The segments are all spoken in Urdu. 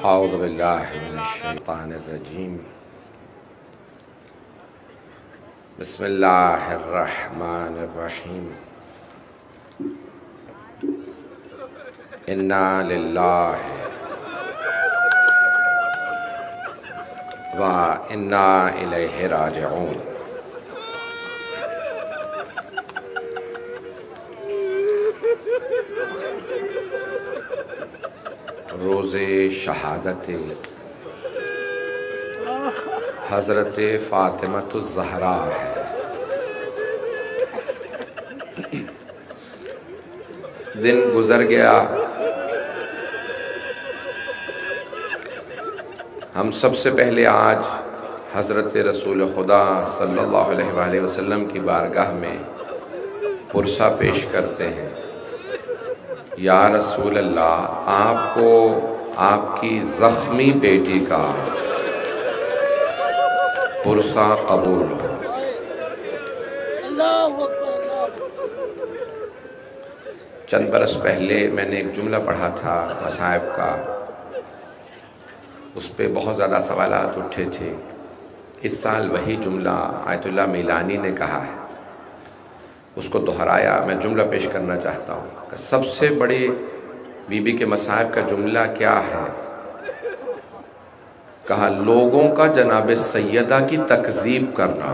اعوذ باللہ من الشیطان الرجیم بسم اللہ الرحمن الرحیم انا للہ و انا الیہ راجعون۔ روز شہادت حضرت فاطمۃ الزہراء ہے۔ دن گزر گیا، ہم سب سے پہلے آج حضرت رسول خدا صلی اللہ علیہ وآلہ وسلم کی بارگاہ میں پرسہ پیش کرتے ہیں، یا رسول اللہ، آپ کو آپ کی زخمی بیٹی کا پرسہ قبول ہو۔ چند برس پہلے میں نے ایک جملہ پڑھا تھا مصائب کا، اس پہ بہت زیادہ سوالات اٹھے تھے۔ اس سال وہی جملہ آیت اللہ میلانی نے کہا ہے، اس کو دہرایا۔ میں جملہ پیش کرنا چاہتا ہوں کہ سب سے بڑی بی بی کے مصائب کا جملہ کیا ہے؟ کہا لوگوں کا جناب سیدہ کی تکذیب کرنا۔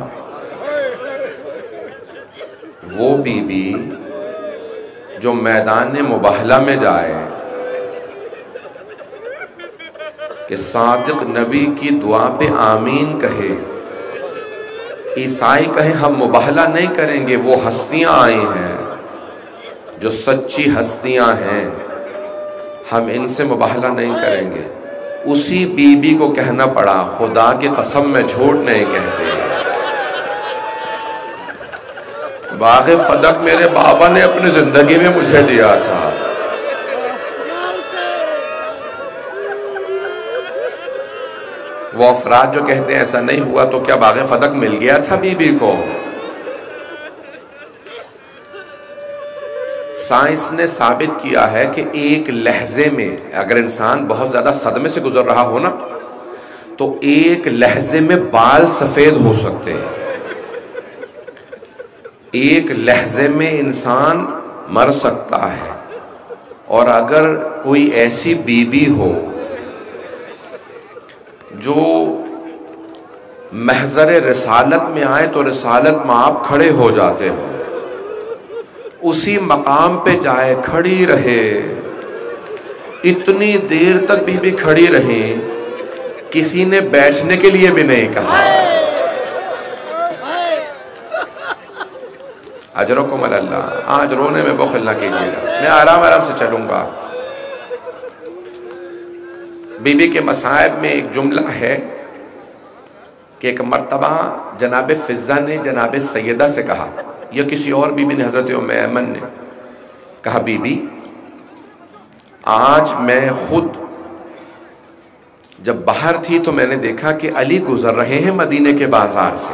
وہ بی بی جو میدان مباہلہ میں جائے کہ صادق نبی کی دعا پہ آمین کہے، عیسائی کہیں ہم مباہلہ نہیں کریں گے، وہ ہستیاں آئی ہیں جو سچی ہستیاں ہیں، ہم ان سے مباہلہ نہیں کریں گے، اسی بی بی کو کہنا پڑا خدا کی قسم میں جھوٹ نہیں کہتے۔ باغ فدق میرے بابا نے اپنی زندگی میں مجھے دیا تھا، وہ افراد جو کہتے ہیں ایسا نہیں ہوا تو کیا باغ فدق مل گیا تھا بی بی کو؟ سائنس نے ثابت کیا ہے کہ ایک لحظے میں اگر انسان بہت زیادہ صدمے سے گزر رہا ہو نا تو ایک لحظے میں بال سفید ہو سکتے ہیں۔ ایک لحظے میں انسان مر سکتا ہے، اور اگر کوئی ایسی بی بی ہو جو محضر رسالت میں آئے تو رسالت میں آپ کھڑے ہو جاتے ہو، اسی مقام پہ جائے کھڑی رہے، اتنی دیر تک بی بی کھڑی رہی، کسی نے بیٹھنے کے لیے بھی نہیں کہا۔ اجرکم اللہ۔ آج رونے میں بخل نہ کیجیے گا، میں آرام سے چلوں گا۔ بی بی کے مصائب میں ایک جملہ ہے کہ ایک مرتبہ جناب فضہ نے جناب سیدہ سے کہا، یا کسی اور بی بی نے، حضرت ام ایمن نے کہا، بی بی آج میں خود جب باہر تھی تو میں نے دیکھا کہ علی گزر رہے ہیں مدینے کے بازار سے،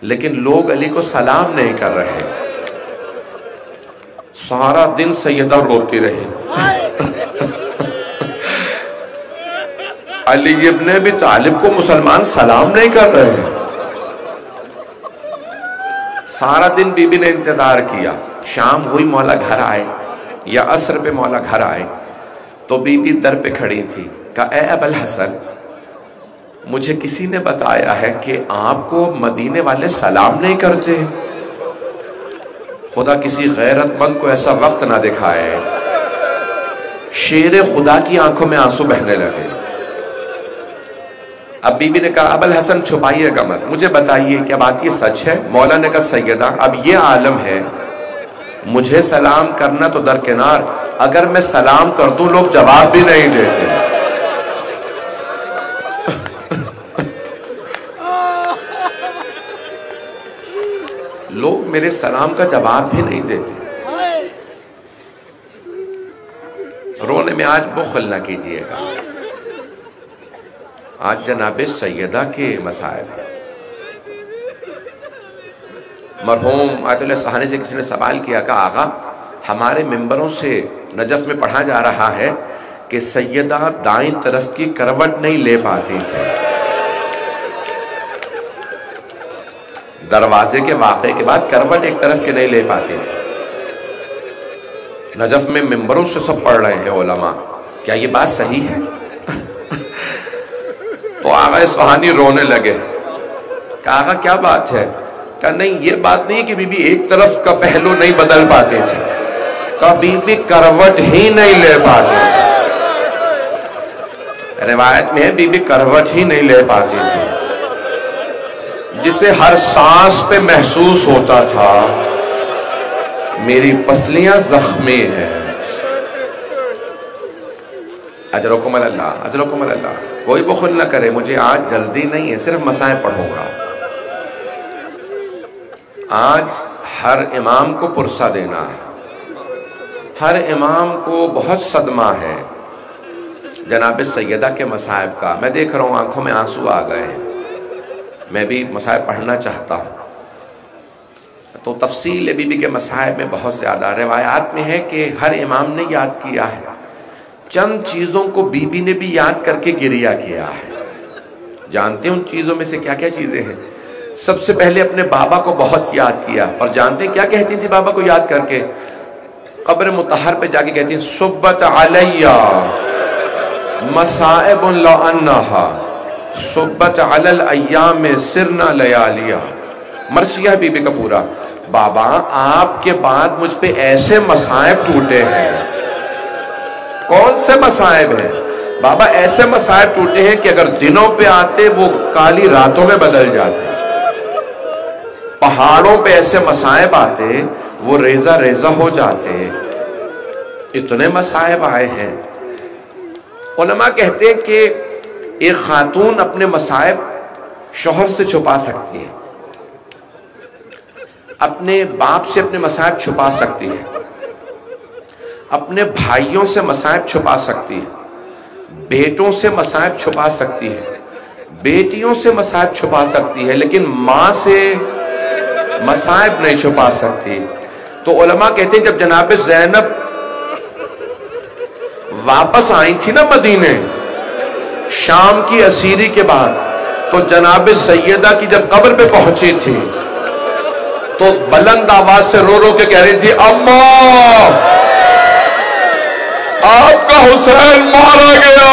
لیکن لوگ علی کو سلام نہیں کر رہے۔ سارا دن سیدہ روتی رہی، علی ابن ابی طالب کو مسلمان سلام نہیں کر رہے ہیں۔ سارا دن بی بی نے انتظار کیا، شام ہوئی مولا گھر آئے یا عصر پہ مولا گھر آئے تو بی بی در پہ کھڑی تھی۔ کہا اے ابو الحسن، مجھے کسی نے بتایا ہے کہ آپ کو مدینے والے سلام نہیں کرتے، خدا کسی غیرت مند کو ایسا وقت نہ دکھائے۔ شیر خدا کی آنکھوں میں آنسو بہنے لگے۔ اب بی بی نے کہا ابو الحسن چھپائیے گا مت، مجھے بتائیے کیا بات یہ سچ ہے؟ مولا نے کہا سیدہ اب یہ عالم ہے، مجھے سلام کرنا تو درکنار، اگر میں سلام کر دوں لوگ جواب بھی نہیں دیتے۔ لوگ میرے سلام کا جواب بھی نہیں دیتے۔ رونے میں آج بخل نہ کیجیے گا، آج جناب سیدہ کے مصائب ہیں۔ مرحوم آیت اللہ سہانی سے کسی نے سوال کیا کہ آقا ہمارے ممبروں سے نجف میں پڑھا جا رہا ہے کہ سیدہ دائیں طرف کی کروٹ نہیں لے پاتی تھی. دروازے کے واقعے کے بعد کروٹ ایک طرف کے نہیں لے پاتی تھی. نجف میں ممبروں سے سب پڑھ رہے ہیں علماء، کیا یہ بات صحیح ہے؟ تو آغا اصفہانی رونے لگے. کہا آغا کیا بات ہے؟ کہا نہیں، یہ بات نہیں کہ بی بی ایک طرف کا پہلو نہیں بدل پاتی تھی. کہا بی بی کروٹ ہی نہیں لے پاتی تھی. روایت میں ہے بی بی کروٹ ہی نہیں لے پاتی تھی، جسے ہر سانس پہ محسوس ہوتا تھا میری پسلیاں زخمی ہیں. اجرکم اللہ، اجرکم اللہ. کوئی بخل نہ کرے، مجھے آج جلدی نہیں ہے، صرف مسائل پڑھوں گا. آج ہر امام کو پرسہ دینا ہے، ہر امام کو بہت صدمہ ہے جناب سیدہ کے مصائب کا. میں دیکھ رہا ہوں آنکھوں میں آنسو آ گئے ہیں. میں بھی مصائب پڑھنا چاہتا ہوں. تو تفصیل بی بی کے مصائب میں بہت زیادہ روایات میں ہے کہ ہر امام نے یاد کیا ہے. چند چیزوں کو بی بی نے بھی یاد کر کے گریہ کیا ہے. جانتے ہیں ان چیزوں میں سے کیا کیا چیزیں ہیں؟ سب سے پہلے اپنے بابا کو بہت یاد کیا. اور جانتے ہیں کیا کہتی تھی بابا کو یاد کر کے؟ قبر مطہر پہ جا کے کہتی ہیں صبت علیہ مصائب لعنہا صبت علی الایام سرنا لیالیا. مرثیہ بی بی کا پورا. بابا آپ کے بعد مجھ پہ ایسے مصائب ٹوٹے ہیں. کون سے مصائب ہیں؟ بابا ایسے مصائب ٹوٹے ہیں کہ اگر دنوں پہ آتے وہ کالی راتوں میں بدل جاتے. پہاڑوں پہ ایسے مصائب آتے وہ ریزہ ریزہ ہو جاتے. اتنے مصائب آئے ہیں. علماء کہتے ہیں کہ ایک خاتون اپنے مصائب شوہر سے چھپا سکتی ہے، اپنے باپ سے اپنے مصائب چھپا سکتی ہے، اپنے بھائیوں سے مصائب چھپا سکتی ہے، بیٹوں سے مصائب چھپا سکتی ہے، بیٹیوں سے مصائب چھپا سکتی ہے، لیکن ماں سے مصائب نہیں چھپا سکتی. تو علماء کہتے ہیں جب جناب زینب واپس آئی تھی نا مدینے شام کی اسیری کے بعد، تو جناب سیدہ کی جب قبر پہ پہنچی تھی تو بلند آواز سے رو رو کے کہہ رہی تھی اماں آپ کا حسین مارا گیا.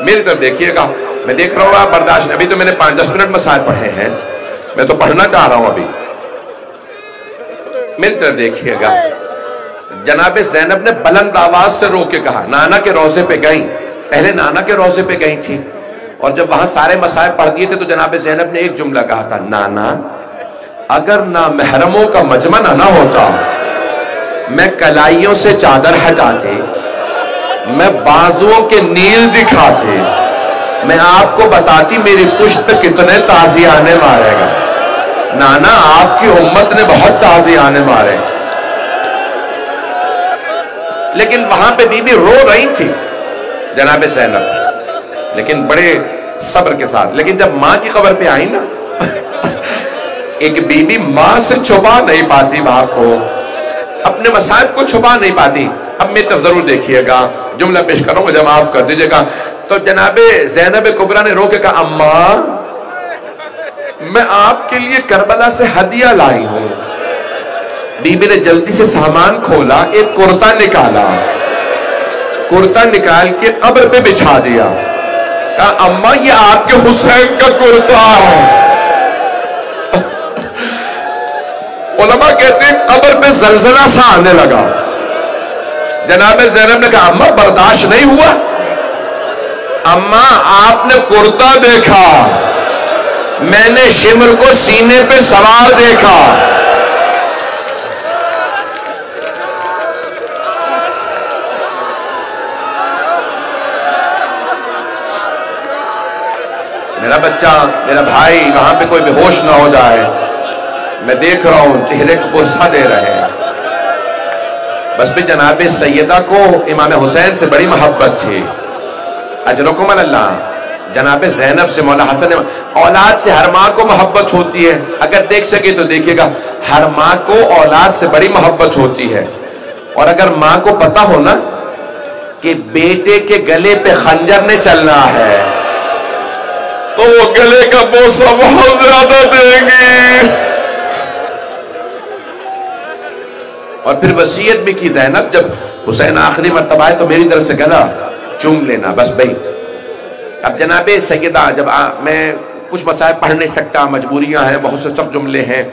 میری طرف دیکھیے گا، میں دیکھ رہا ہوں آپ برداشت نہیں. ابھی تو میں نے 5-10 منٹ مسائل پڑھے ہیں، میں تو پڑھنا چاہ رہا ہوں. ابھی میری طرف دیکھیے گا. جناب زینب نے بلند آواز سے رو کے کہا، نانا کے روضے پہ گئیں، پہلے نانا کے روضے پہ گئی تھی، اور جب وہاں سارے مسائل پڑھ دیے تھے تو جناب زینب نے ایک جملہ کہا تھا، نانا اگر نہ محرموں کا مجمع نہ ہوتا، میں کلائیوں سے چادر ہٹاتی، میں بازوؤں کے نیل دکھاتی، میں آپ کو بتاتی میری پشت پہ کتنے تازیانے مارے گا. نانا آپ کی امت نے بہت تازیانے مارے. لیکن وہاں پہ بی بی رو رہی تھی جناب زینب، لیکن بڑے صبر کے ساتھ. لیکن جب ماں کی قبر پہ آئی نا ایک بی بی ماں سے چھپا نہیں پاتی، باپ کو اپنے مصائب کو چھپا نہیں پاتی. اب میری طرف ضرور دیکھیے گا، جملہ پیش کروں مجھے معاف کر دیجیے گا. تو جناب زینب کبریٰ نے رو کے کہا اماں میں آپ کے لیے کربلا سے ہدیہ لائی ہوں. بی بی نے جلدی سے سامان کھولا، ایک کرتا نکالا، کرتا نکال کے قبر پہ بچھا دیا. کہا اماں یہ آپ کے حسین کا کرتا ہے. علماء کہتے ہیں قبر پہ زلزلہ سا آنے لگا. جناب زینب نے کہا اماں برداشت نہیں ہوا. اماں آپ نے کرتا دیکھا، میں نے شمر کو سینے پہ سوار دیکھا. میرا بچہ، میرا بھائی وہاں پہ کوئی بے ہوش نہ ہو جائے. میں دیکھ رہا ہوں چہرے کو پرسہ دے رہے ہیں. بس بھی جناب سیدہ کو امام حسین سے بڑی محبت تھی. اجرکم اللہ. جناب زینب سے مولا حسن نے، اولاد سے ہر ماں کو محبت ہوتی ہے، اگر دیکھ سکے تو دیکھیے گا، ہر ماں کو اولاد سے بڑی محبت ہوتی ہے، اور اگر ماں کو پتا ہو نا کہ بیٹے کے گلے پہ خنجر نے چلنا ہے تو وہ گلے کا بوسہ بہت زیادہ دیں گی۔ اور پھر وصیت بھی کی زینب، جب حسین آخری مرتبہ آئے تو میری طرف سے گلا چوم لینا بس بھائی۔ اب جناب سیدہ، جب میں کچھ مسائل پڑھ نہیں سکتا، مجبوریاں ہیں، بہت سے سخت جملے ہیں،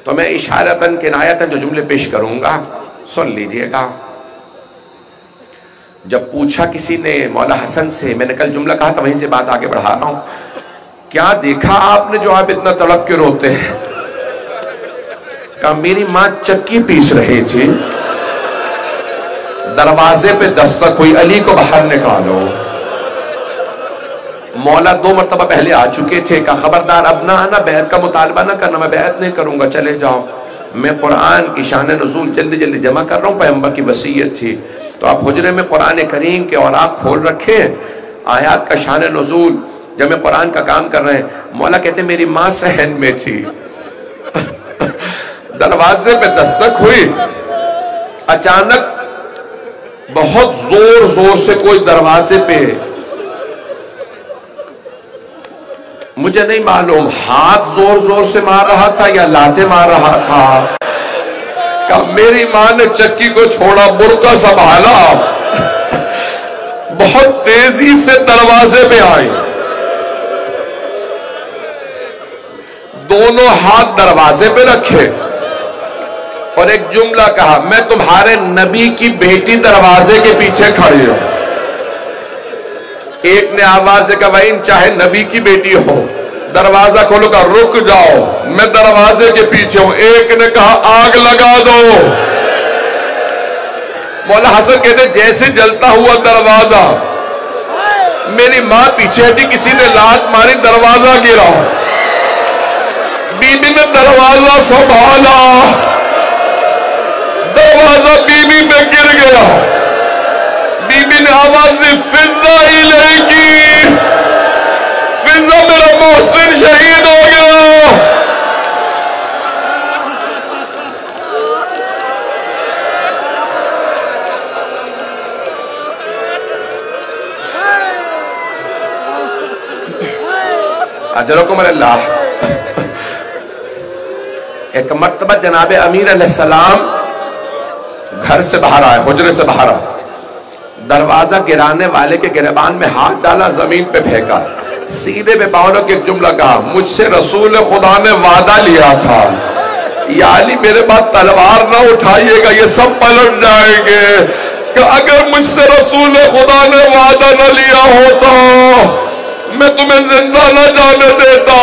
تو میں اشارتاً کنایتاً جو جملے پیش کروں گا سن لیجئے گا۔ جب پوچھا کسی نے مولا حسن سے، میں نے کل جملہ کہا تھا وہیں سے بات آگے بڑھا رہا ہوں، کیا دیکھا آپ نے جو آپ اتنا تڑپ کے روتے ہیں؟ کہا میری ماں چکی پیس رہی تھی، دروازے پہ دستک ہوئی، علی کو باہر نکالو۔ مولا 2 مرتبہ پہلے آ چکے تھے، کہا خبردار اب نہ آنا، بیعت کا مطالبہ نہ کرنا، میں بیعت نہیں کروں گا، چلے جاؤ۔ میں قرآن کی شان نزول جلدی جلدی جمع کر رہا ہوں، پیغمبر کی وصیت تھی، تو آپ حجرے میں قرآن کریم کے اوراق کھول رکھے، آیات کا شان نزول جمع قرآن کا کام کر رہے ہیں۔ مولا کہتے میری ماں صحن میں تھی، دروازے پہ دستک ہوئی، اچانک بہت زور زور سے کوئی دروازے پہ، مجھے نہیں معلوم ہاتھ زور زور سے مار رہا تھا یا لاتیں مار رہا تھا، کہ میری ماں نے چکی کو چھوڑا، برقع سنبھالا، بہت تیزی سے دروازے پہ آئی، دونوں ہاتھ دروازے پہ رکھے اور ایک جملہ کہا، میں تمہارے نبی کی بیٹی دروازے کے پیچھے کھڑی ہوں۔ ایک نے آواز دے کہا وَإِن چاہے نبی کی بیٹی ہو، دروازہ کھولو، کہا رک جاؤ میں دروازے کے پیچھے ہوں۔ ایک نے کہا آگ لگا دو۔ مولا حسن کہتے جیسے جلتا ہوا دروازہ، میری ماں پیچھے ہٹی، کسی نے لات ماری، دروازہ گرا، بی بی نے دروازہ سنبھالا، دروازہ بی بی پہ گر گیا، بی بی نے آواز دی فضا الیکی، فضا میرا محسن شہید ہو گیا۔ اجرکم اللہ۔ ایک مرتبہ جناب امیر علیہ السلام گھر سے باہر آئے، حجرے سے باہر آئے، دروازہ گرانے والے کے گریبان میں ہاتھ ڈالا، زمین پہ پھینکا، سیدھے پہ پاؤں کے ایک جملہ کہا، مجھ سے رسول خدا نے وعدہ لیا تھا، یا علی میرے بعد تلوار نہ اٹھائیے گا، یہ سب پلٹ جائیں گے، کہ اگر مجھ سے رسول خدا نے وعدہ نہ لیا ہوتا میں تمہیں زندہ نہ جانے دیتا۔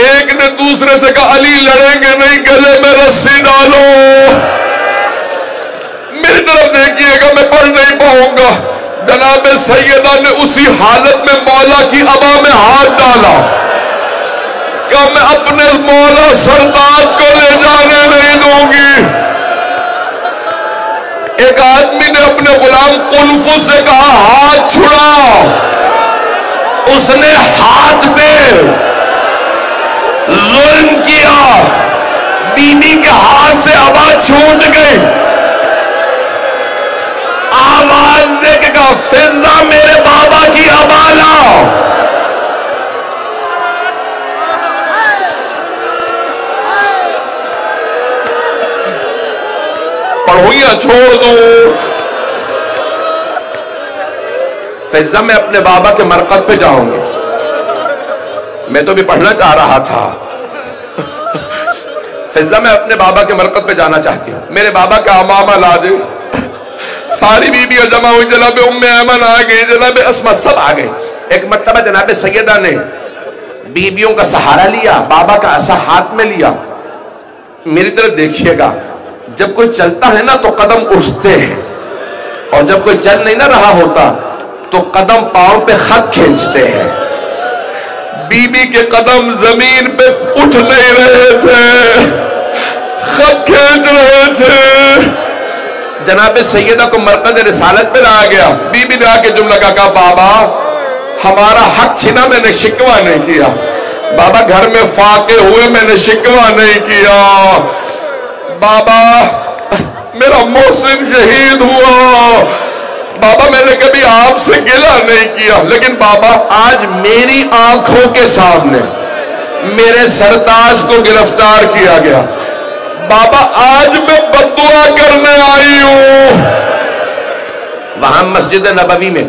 ایک نے دوسرے سے کہا علی لڑیں گے نہیں، گلے میں رسی ڈالو۔ میری طرف دیکھئے گا، میں پڑھ نہیں پاؤں گا۔ جناب سیدہ نے اسی حالت میں مولا کی عبا میں ہاتھ ڈالا، کہ میں اپنے مولا سرتاج کو لے جانے نہیں دوں گی۔ ایک آدمی نے اپنے غلام قنفذ سے کہا ہاتھ چھڑا، اس نے ہاتھ پہ ظلم کیا، بی بی کے ہاتھ سے عبا چھوٹ گئی، آواز دے کے کہا فضا میرے بابا کی عبا لاؤ۔ پڑھوئیاں چھوڑ دوں، فضا میں اپنے بابا کے مرقد پہ جاؤں گی۔ میں تو بھی پڑھنا چاہ رہا تھا، فضا میں اپنے بابا کے مرقد پہ جانا چاہتی ہوں، میرے بابا کا امامہ لا دے۔ ساری بیویاں جمع ہوئی، جناب ام ایمن آ گئی، جناب اسما، سب آ گئے۔ ایک مرتبہ جناب سیدہ نے بیویوں کا سہارا لیا، بابا کا عصا ہاتھ میں لیا۔ میری طرف دیکھیے گا، جب کوئی چلتا ہے نا تو قدم اٹھتے ہیں، اور جب کوئی چل نہیں نہ رہا ہوتا تو قدم پاؤں پہ خط کھینچتے ہیں۔ بی بی کے قدم زمین پہ اٹھ نہیں رہے تھے، خط کھینچ رہے تھے۔ جناب سیدہ کو مرکز رسالت پہ لایا گیا، بی بی نے آ کے جملہ کہا بابا ہمارا حق چھنا میں نے شکوہ نہیں کیا بابا، گھر میں فاقے ہوئے میں نے شکوہ نہیں کیا بابا، میرا محسن شہید ہوا بابا، میں نے کبھی آپ سے گلہ نہیں کیا، لیکن بابا آج میری آنکھوں کے سامنے میرے سرتاج کو گرفتار کیا گیا بابا، آج میں بددعا کرنے آئی ہوں۔ وہاں مسجد نبوی میں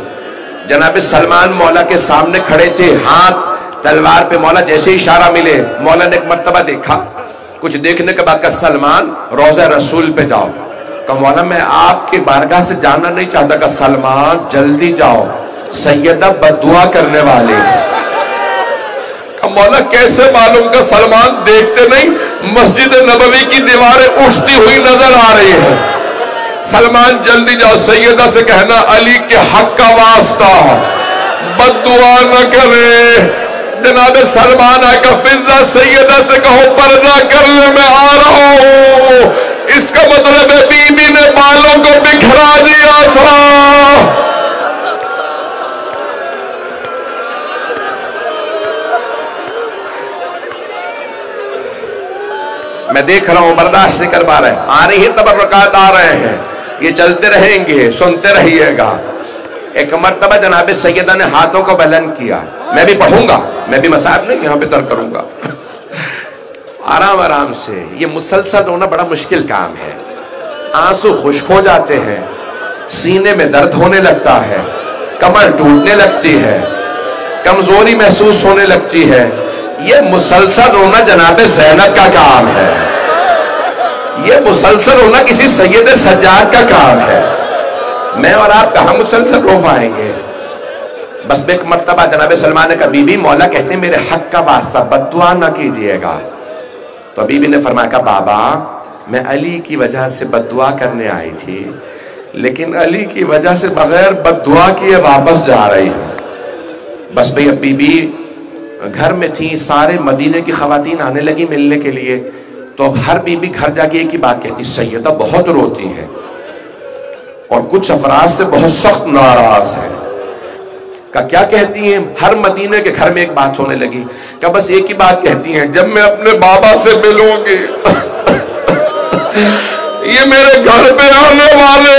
جناب سلمان مولا کے سامنے کھڑے تھے، ہاتھ تلوار پہ، مولا جیسے اشارہ ملے مولا نے ایک مرتبہ دیکھا، کچھ دیکھنے کے بعد کہا سلمان روضہ رسول پہ جاؤ، کہا مولا میں آپ کی بارگاہ سے جانا نہیں چاہتا، کہا سلمان جلدی جاؤ سیدہ بددعا کرنے والے، کہا مولا کیسے معلوم، کہ سلمان دیکھتے نہیں مسجد نبوی کی دیواریں اٹھتی ہوئی نظر آ رہی ہیں، سلمان جلدی جاؤ، سیدہ سے کہنا علی کے حق کا واسطہ بددعا نہ کرے، جناب سلمان آئے کہ فضہ سیدہ سے کہو پردہ کرنے میں آ رہا ہوں، اس کا مطلب ہے بی بی نے بالوں کو بکھرا دیا تھا۔ میں دیکھ رہا ہوں برداشت نہیں کر پا رہے، آ رہی ہیں تبرکات، آ رہے ہیں، یہ چلتے رہیں گے، سنتے رہیے گا۔ ایک مرتبہ جناب سیدہ نے ہاتھوں کو بلند کیا، میں بھی پڑھوں گا، میں بھی مصاحب نہیں یہاں پہ ترک کروں گا، آرام آرام سے، یہ مسلسل ہونا بڑا مشکل کام ہے، آنسو خشک ہو جاتے ہیں، سینے میں درد ہونے لگتا ہے، کمر ٹوٹنے لگتی ہے، کمزوری محسوس ہونے لگتی ہے، یہ مسلسل ہونا جناب زینب کا کام ہے، یہ مسلسل ہونا کسی سید سجاد کا کام ہے، میں اور آپ کہاں مسلسل رو پائیں گے۔ بس ایک مرتبہ جناب سلمان نے کہا بی بی مولا کہتے ہیں میرے حق کا واسطہ بددعا نہ کیجئے گا، تو بی بی نے فرمایا کہ بابا میں علی کی وجہ سے بددعا کرنے آئی تھی، لیکن علی کی وجہ سے بغیر بددعا کیے واپس جا رہی ہوں۔ بس بھئی اب بی بی گھر میں تھی، سارے مدینے کی خواتین آنے لگی ملنے کے لیے، تو اب ہر بی بی گھر جا کے ایک ہی بات کہتی سیدہ بہت روتی ہیں اور کچھ افراد سے بہت سخت ناراض ہے، کہ کیا کہتی ہیں؟ ہر مدینے کے گھر میں ایک بات ہونے لگی کہ بس ایک ہی بات کہتی ہیں، جب میں اپنے بابا سے ملوں گی یہ میرے گھر پہ آنے والے،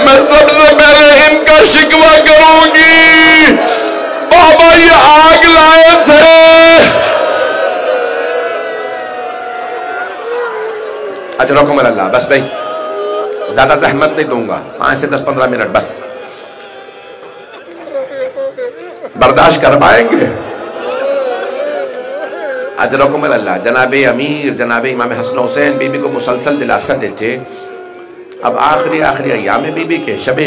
میں سب سے پہلے ان کا شکوہ کروں گی، بابا یہ آگ لائے تھے۔ اجرکم اللہ، بس بھائی زیادہ زحمت نہیں دوں گا، 5 سے 10-15 منٹ بس برداشت کر پائیں گے؟ اجرکم اللہ۔ جناب امیر جناب امام حسن حسین بی بی کو مسلسل دلاسا دیتے، اب آخری ایام بی بی کے شب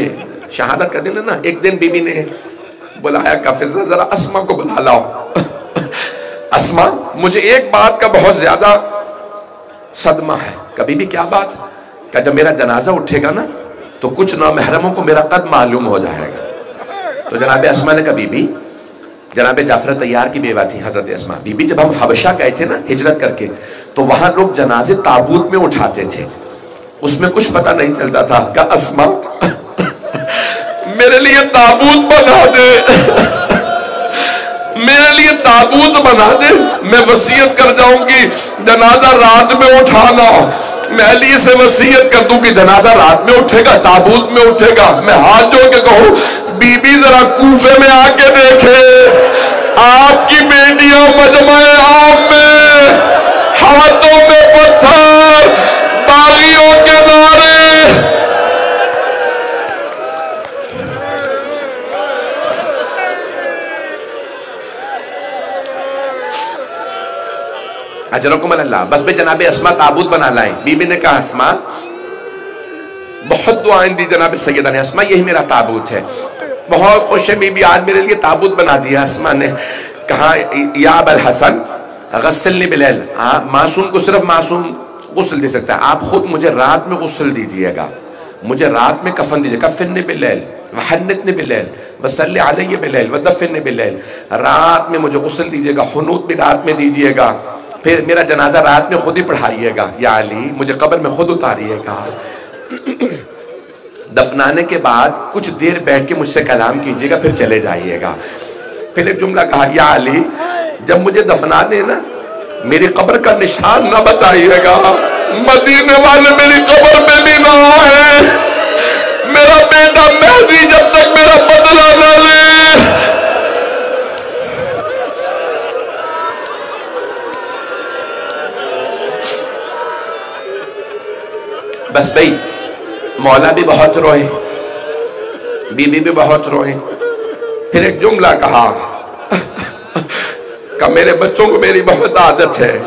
شہادت کا دن ہے نا، ایک دن بی بی نے بلایا کہ فضہ ذرا اسما کو بلا لاؤ، اسما مجھے ایک بات کا بہت زیادہ صدمہ ہے، کبھی بھی کیا بات، کہ جب میرا جنازہ اٹھے گا نا تو کچھ نامحرموں کو میرا قد معلوم ہو جائے گا۔ تو جناب اسما نے کہا بی بی، جناب جعفر طیار کی بیوہ تھی حضرت اسما، بی بی جب ہم حبشہ گئے تھے نا ہجرت کر کے، تو وہاں لوگ جنازے تابوت میں اٹھاتے تھے، اس میں کچھ پتہ نہیں چلتا تھا، کہ اسما میرے لیے تابوت بنا دے، میرے لیے تابوت بنا دے، میں وصیت کر جاؤں گی جنازہ رات میں اٹھانا، میں علی سے وصیت کر دوں گی جنازہ رات میں اٹھے گا، تابوت میں اٹھے گا، میں ہاتھ جوڑ کے کہوں بی بی ذرا کوفے میں آ کے دیکھے آپ کی بیٹیاں مجمع عام میں، ہاتھوں میں پتھر، باغیوں کے نعرے، اجرکم اللہ۔ بس بے جناب اسما تابوت بنا لائیں، بی بی نے کہا اسما، بہت دعائیں دی جناب سیدہ نے، اسما یہی میرا تابوت ہے، بہت خوش ہے بی بی آج میرے لیے تابوت بنا دیا۔ اسما نے کہا یا ابا الحسن غسلنی بلیل، معصوم کو صرف معصوم غسل دے سکتا ہے، آپ خود مجھے رات میں غسل دیجئے گا، مجھے رات میں کفن دیجئے گا، کفنی بلیل وحنتنی بلیل وصلی علی بلیل ودفنی بلیل، رات میں مجھے غسل دیجئے گا، حنوط بھی رات میں دیجئے گا، پھر میرا جنازہ رات میں خود ہی پڑھائیے گا، یا علی مجھے قبر میں خود اتاریے گا۔ دفنانے کے بعد کچھ دیر بیٹھ کے مجھ سے کلام کیجئے گا، پھر چلے جائیے گا۔ پھر ایک جملہ کہا، یا علی جب مجھے دفنا دینا میری قبر کا نشان نہ بتائیے گا، مدینے والے میری قبر پہ بھی نہ آئے، میرا بیٹا مہدی جب تک میرا بدلہ نہ لے۔ بس بھئی مولا بھی بہت روئے، بی بی بھی بہت روئے۔ پھر ایک جملہ کہا کہ میرے بچوں کو میری بہت عادت ہے،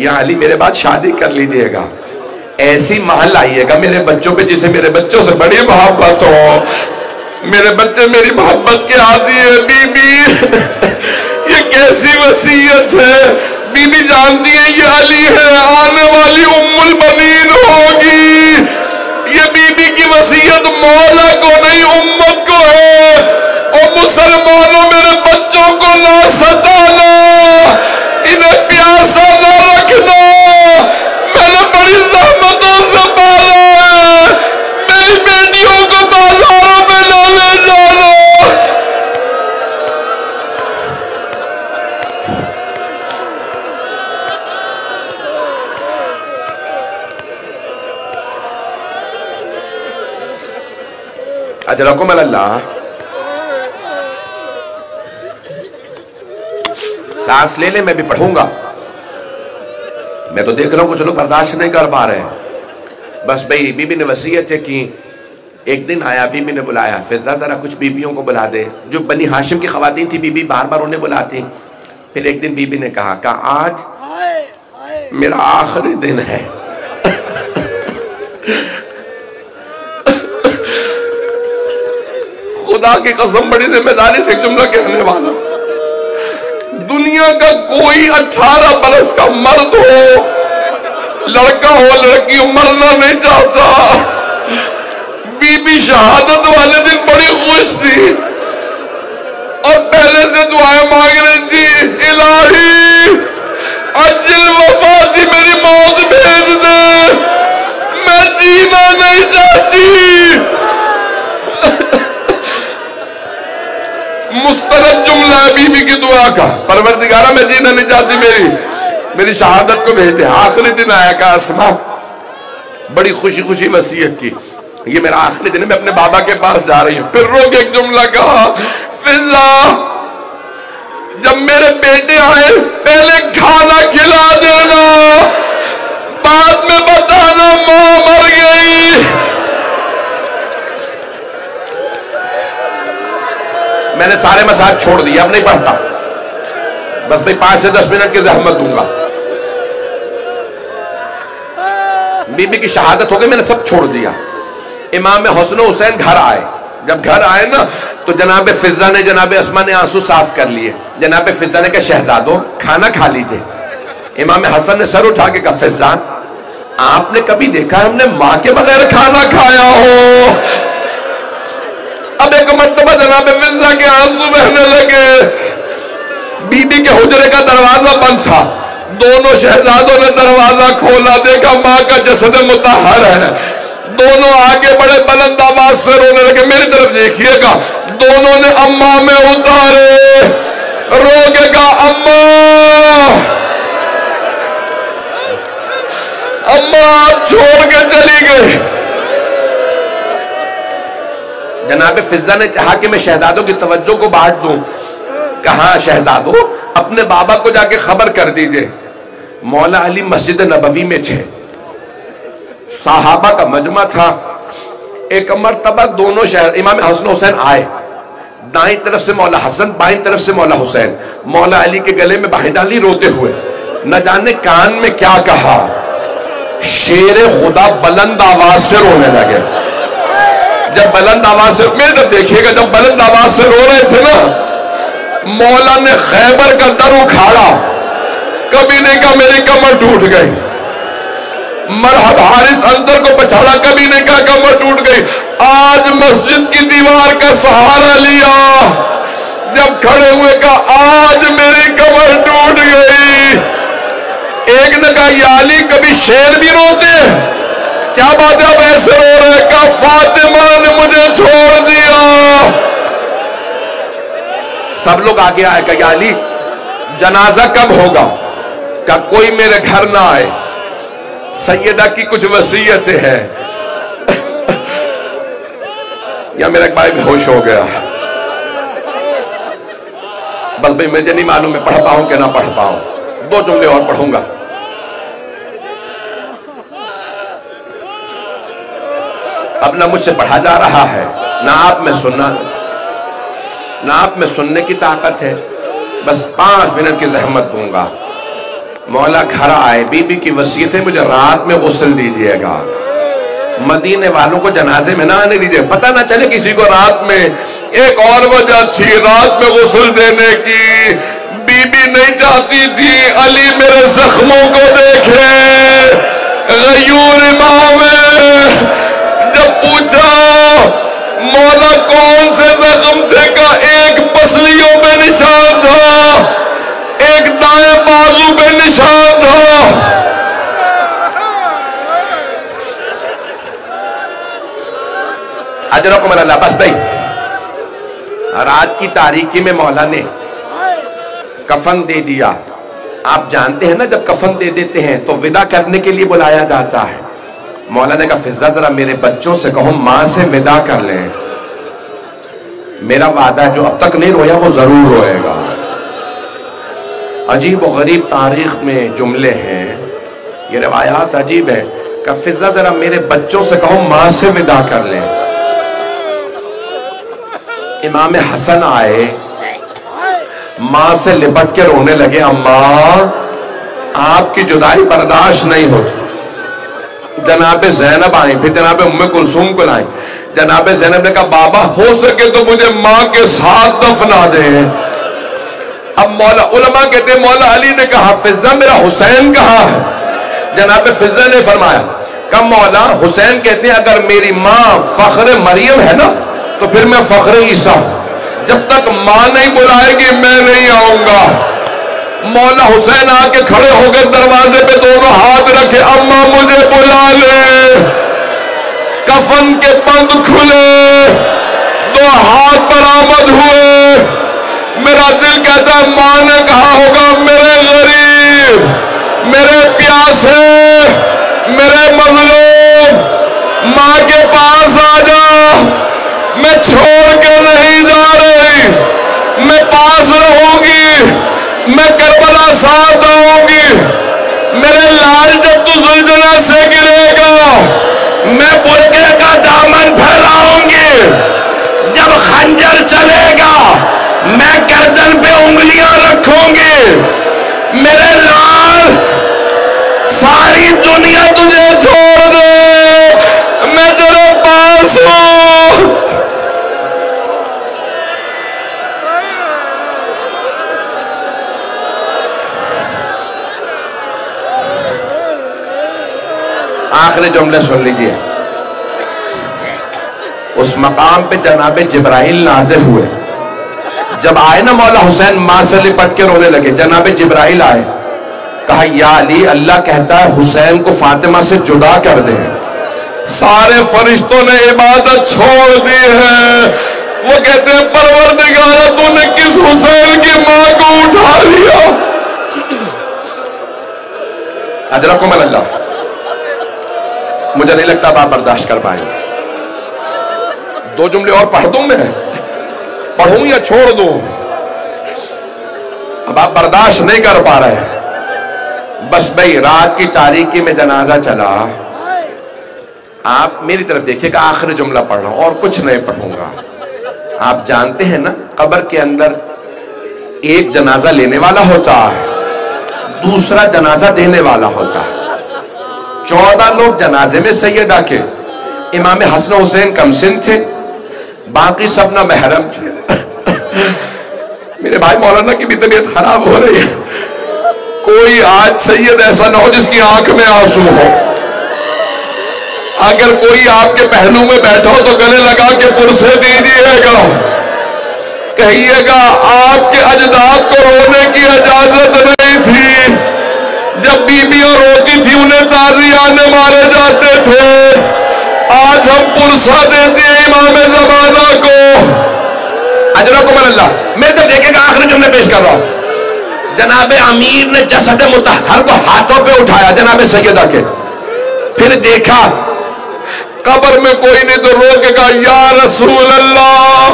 یا علی میرے بعد شادی کر لیجئے گا، ایسی ماں لائیے گا میرے بچوں پہ جسے میرے بچوں سے بڑی محبت ہو، میرے بچے میری محبت کے عادی ہے۔ بی بی یہ کیسی وصیت ہے؟ بی بی جانتی ہے یہ علی ہے، آنے والی ام البنین ہوگی۔ یہ بی بی کی وصیت مولا کو نہیں امت کو ہے، اور مسلمانوں میرے بچوں کو نہ ستانا، انہیں پیاسا نہ رکھنا، میں نے بڑی زحمتوں سے پالا ہے، میری بیٹیوں کو بازاروں میں نہ لے جانا۔ اجرکم اللہ۔ سانس لے لیں، میں بھی پڑھوں گا، میں تو دیکھ رہا ہوں کچھ لوگ برداشت نہیں کر پا رہے ہیں۔ بس بھئی بی بی نے وصیت ہے کہ ایک دن آیا، بی بی نے بلایا، فضہ ذرا کچھ بیبیوں کو بلا دے، جو بنی ہاشم کی خواتین تھی، بی بی بار بار انہیں بلاتی۔ پھر ایک دن بی بی نے کہا کہ آج میرا آخری دن ہے، خدا کی قسم بڑی ذمہ داری سے ایک جملہ کہنے والا، دنیا کا کوئی 18 برس کا مرد ہو، لڑکا ہو لڑکی ہو، مرنا نہیں چاہتا۔ بی بی شہادت والے دن بڑی خوش تھی اور پہلے سے دعائیں مانگ رہی تھی، الہی عجل وفاتی، میری موت بھیج دے، میں جینا نہیں چاہتی۔ مسترد جملہ ہے بی بی کی دعا کا، پروردگارہ میں جینا نہیں چاہتی، میری شہادت کو بھیج دے۔ آخری دن آیا کہ اسما بڑی خوشی خوشی وصیت کی، یہ میرا آخری دن ہے، میں اپنے بابا کے پاس جا رہی ہوں۔ پھر رو کے ایک جملہ کہا، فضہ جب میرے بیٹے آئے پہلے کھانا کھلا دینا، بعد میں بتانا ماں مر گئی۔ میں نے سارے مسائل چھوڑ دیا، اب نہیں پڑھتا، بس بھئی 5 سے 10 منٹ کی زحمت دوں گا۔ بی بی کی شہادت ہو گئی، میں نے سب چھوڑ دیا۔ امام حسن و حسین گھر آئے، جب گھر آئے نا تو جناب فضہ نے جناب اسما نے آنسو صاف کر لیے۔ جناب فضہ نے کہا شہزادو کھانا کھا لیجئے۔ امام حسن نے سر اٹھا کے کہا فضہ آپ نے کبھی دیکھا ہم نے ماں کے بغیر کھانا کھایا ہو؟ اب ایک مرتبہ جناب فضہ کے آنسو بہنے لگے۔ بی بی کے حجرے کا دروازہ بند تھا، دونوں شہزادوں نے دروازہ کھولا، دیکھا ماں کا جسد مطہر ہے، دونوں آگے بڑے بلند آواز سے رونے لگے۔ میری طرف دیکھیے گا، دونوں نے اماں میں اتارے، رو کے کہا اماں اماں آپ چھوڑ کے چلی گئی۔ جناب فضہ نے چاہا کہ میں شہزادوں کی توجہ کو بانٹ دوں، کہا شہزادو اپنے بابا کو جا کے خبر کر دیجئے مولا علی مسجد نبوی میں تھے، صحابہ کا مجمع تھا۔ ایک مرتبہ دونوں امام حسن حسین آئے، دائیں طرف سے مولا حسن، بائیں طرف سے مولا حسین، مولا علی کے گلے میں باہیں ڈالی روتے ہوئے، نہ جانے کان میں کیا کہا، شیر خدا بلند آواز سے رونے لگے۔ جب بلند آواز سے، میرے طرف دیکھیے گا، جب بلند آواز سے رو رہے تھے نا، مولا نے خیبر کا در اکھاڑا، کبھی نہیں کہا میری کمر ٹوٹ گئی، مرحب حارث اندر کو پچھاڑا، کبھی نہیں کہا کمر ٹوٹ گئی، آج مسجد کی دیوار کا سہارا لیا، جب کھڑے ہوئے کہا آج میری کمر ٹوٹ گئی۔ ایک نے کہا یا علی کبھی شیر بھی روتے ہیں؟ کیا بات ہے، اب ایسے رو رہے کہ فاطمہ نے مجھے چھوڑ دیا. سب لوگ آگے آئے کہ یا علی جنازہ کب ہوگا؟ کہ کوئی میرے گھر نہ آئے، سیدہ کی کچھ وصیتیں ہیں. یا میرا ایک بھائی بے ہوش ہو گیا. بس بھئی مجھے نہیں معلوم میں پڑھ پاؤں کہ نہ پڑھ پاؤں، 2 جملے اور پڑھوں گا. اب نہ مجھ سے پڑھا جا رہا ہے، نہ آپ میں سننے کی طاقت ہے. بس 5 منٹ کی زحمت دوں گا. مولا گھر آئے، بی بی کی وصیت ہے مجھے رات میں غسل دیجئے گا. مدینے والوں کو جنازے میں نہ آنے دیجئے، پتہ نہ چلے کسی کو رات میں. ایک اور وجہ تھی رات میں غسل دینے کی، بی بی نہیں چاہتی تھی علی میرے زخموں کو دیکھے. غیور امام جب پوچھا مولا کون سے زخم تھے، کا ایک پسلیوں پہ نشان تھا، ایک دائیں بازو پہ نشان تھا. اجرکم اللہ. بس بھائی رات کی تاریکی میں مولا نے کفن دے دیا. آپ جانتے ہیں نا جب کفن دے دیتے ہیں تو ودا کرنے کے لیے بلایا جاتا ہے. مولا نے کہا فضہ ذرا میرے بچوں سے کہو ماں سے ودا کر لیں، میرا وعدہ جو اب تک نہیں رویا وہ ضرور روئے گا. عجیب و غریب تاریخ میں جملے ہیں، یہ روایات عجیب ہیں. کہ فضہ ذرا میرے بچوں سے کہو ماں سے ودا کر لیں. امام حسن آئے، ماں سے لپٹ کے رونے لگے، اماں آپ کی جدائی برداشت نہیں ہوتی. جناب زینب آئیں، پھر جناب ام کلثوم کو لائیں. جناب زینب نے کہا بابا ہو سکے تو مجھے ماں کے ساتھ دفنا دیں. اب مولا علماء کہتے ہیں مولا علی نے کہا فضہ میرا حسین کہاں ہے؟ جناب فضہ نے فرمایا کہ مولا حسین کہتے ہیں اگر میری ماں فخر مریم ہے نا تو پھر میں فخر عیسیٰ، جب تک ماں نہیں بلائے گی میں نہیں آؤں گا. مولا حسین آ کے کھڑے ہو گئے دروازے پہ، دونوں ہاتھ رکھے، اماں مجھے بلا لے. کفن کے بند کھلے، 2 ہاتھ برآمد ہوئے. میرا دل کہتا ہے ماں نے کہا ہوگا میرے غریب، میرے پیاسے، میرے مظلوم، ماں کے پاس آ جا، میں چھوڑ کے نہیں جا رہی، میں پاس رہوں گی، میں کربلا ساتھ آؤں گی. میرے لال جب تو زلزلہ سے گرے گا میں برقعے کا دامن پھیلاؤں گی، جب خنجر چلے گا میں گردن پہ انگلیاں رکھوں گی. میرے لال ساری دنیا تجھے چھوڑ دے میں تیرے پاس ہوں. آخری جملے سن لیجئے. اس مقام پہ جناب جبرائیل نازل ہوئے. جب آئے نا مولا حسین ماں سے لپٹ کے رونے لگے، جناب جبرائیل آئے، کہا یا علی اللہ کہتا ہے حسین کو فاطمہ سے جدا کر دیں. سارے فرشتوں نے عبادت چھوڑ دی ہے. وہ کہتے ہیں پروردگارہ تو نے کس حسین کی ماں کو اٹھا لیا. اجرکم اللہ. مجھے نہیں لگتا اب آپ برداشت کر پائیں گے. 2 جملے اور پڑھ دوں میں، پڑھوں یا چھوڑ دوں؟ اب آپ برداشت نہیں کر پا رہے. بس بھئی رات کی تاریکی میں جنازہ چلا. آپ میری طرف دیکھیے کہ آخری جملہ پڑھ رہا ہوں اور کچھ نہیں پڑھوں گا. آپ جانتے ہیں نا قبر کے اندر ایک جنازہ لینے والا ہوتا ہے، دوسرا جنازہ دینے والا ہوتا ہے. 14 لوگ جنازے میں سیدہ کے، امام حسن حسین کم سن تھے، باقی سب نہ محرم تھے. میرے بھائی مولانا کی بھی طبیعت خراب ہو رہی ہے. کوئی آج سید ایسا نہ ہو جس کی آنکھ میں آنسو ہو. اگر کوئی آپ کے پہلو میں بیٹھا ہو تو گلے لگا کے پرسے دیجیے گا، کہیے گا آپ کے اجداد کو رونے کی اجازت نہیں تھی. جب بیویاں روتی تھی انہیں تازیانے مارے جاتے تھے، آج ہم پرسہ دیتے ہیں امام زمانہ کو۔ اجرکم اللہ۔ میرے طرف دیکھیں گا، آخری جملے پیش کر رہا ہوں۔ جناب امیر نے جسد مطہر کو ہاتھوں پہ اٹھایا جناب سیدہ کے، پھر دیکھا قبر میں کوئی نہیں تو رو کے کہا یا رسول اللہ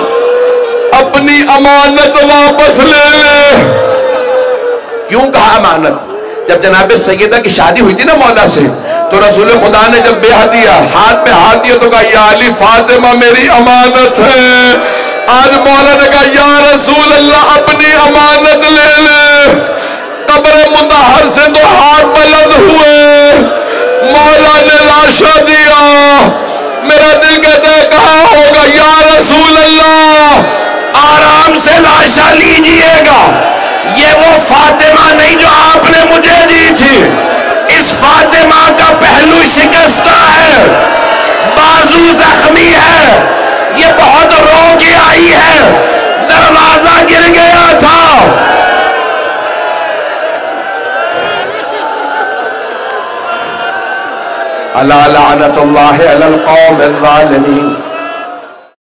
اپنی امانت واپس لے لے۔ کیوں کہا امانت؟ جب جناب سیدہ کی شادی ہوئی تھی نا مولا سے، تو رسول خدا نے جب بیعت دیا، ہاتھ پہ ہاتھ دیا تو کہا یا علی فاطمہ میری امانت ہے۔ آج مولا نے کہا یا رسول اللہ اپنی امانت لے لے۔ قبر مطہر سے تو ہاتھ بلند ہوئے، مولا نے لاشا دیا۔ میرا دل کہتا ہے کہاں ہوگا یا رسول اللہ؟ آرام سے لاشا لیجئے گا، یہ وہ فاطمہ نہیں جو آپ نے مجھے دی تھی۔ اس فاطمہ کا پہلو شکستہ ہے، بازو زخمی ہے، یہ بہت رو کے آئی ہے، دروازہ گر گیا تھا۔ الا لعنت اللہ علی القوم الظالمین۔